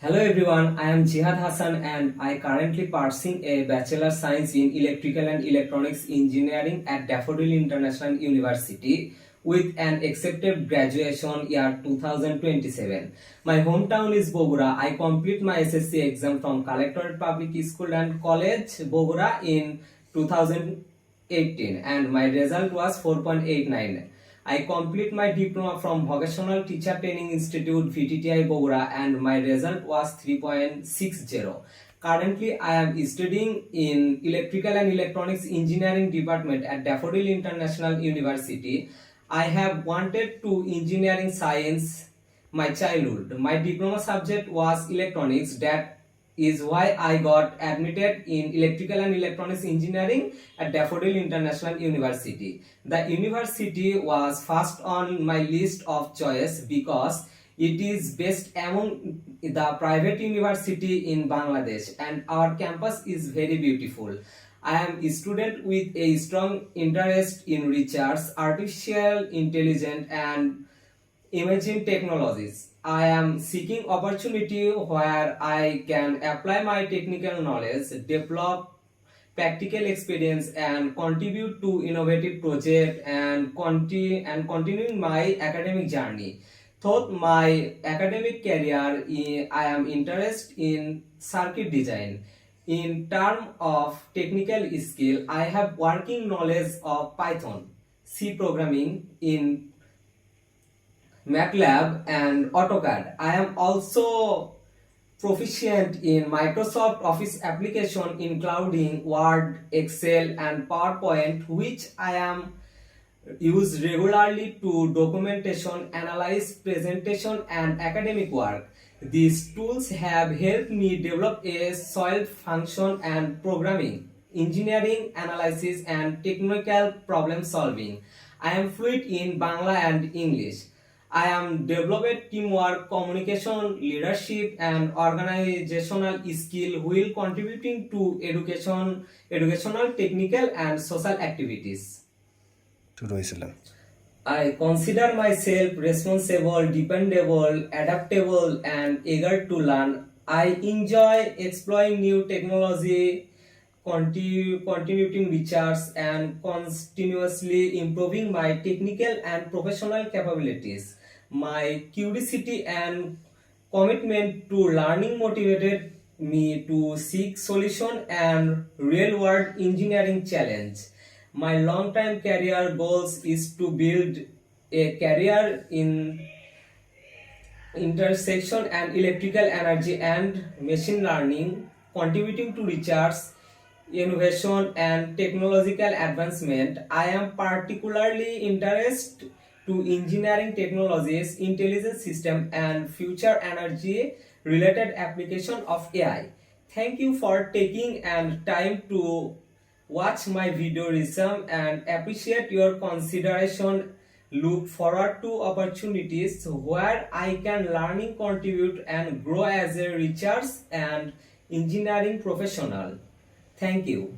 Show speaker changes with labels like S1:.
S1: Hello everyone, I am Jihad Hassan and I currently pursuing a Bachelor Science in Electrical and Electronics Engineering at Daffodil International University with an accepted graduation year 2027. My hometown is Bogura. I complete my SSC exam from Collectorate Public School and College, Bogura in 2018 and my result was 4.89. I complete my diploma from Vocational Teacher Training Institute VTTI Bogura and my result was 3.60. Currently, I am studying in Electrical and Electronics Engineering Department at Daffodil International University. I have wanted to engineering science my childhood. My diploma subject was electronics. That is why I got admitted in Electrical and Electronics Engineering at Daffodil International University. The university was first on my list of choice because it is best among the private university in Bangladesh and our campus is very beautiful. I am a student with a strong interest in research, artificial intelligence and emerging technologies. I am seeking opportunity where I can apply my technical knowledge, develop practical experience and contribute to innovative project and continuing my academic journey. Throughout my academic career, I am interested in circuit design. In terms of technical skill, I have working knowledge of Python, C programming in MATLAB and AutoCAD. I am also proficient in Microsoft Office application including Word, Excel and PowerPoint which I am use regularly to documentation, analyze, presentation and academic work. These tools have helped me develop a solid function and programming, engineering, analysis and technical problem solving. I am fluent in Bangla and English. I am developed teamwork, communication, leadership, and organizational skill while contributing to educational, technical, and social activities. I consider myself responsible, dependable, adaptable, and eager to learn. I enjoy exploring new technology, continuing research, and continuously improving my technical and professional capabilities. My curiosity and commitment to learning motivated me to seek solution and real-world engineering challenge. My long-time career goals is to build a career in intersection and electrical energy and machine learning, contributing to research, innovation and technological advancement. I am particularly interested to engineering technologies, intelligent system and future energy related application of AI. Thank you for taking and time to watch my video resume and appreciate your consideration. Look forward to opportunities where I can learning, contribute and grow as a research and engineering professional. Thank you.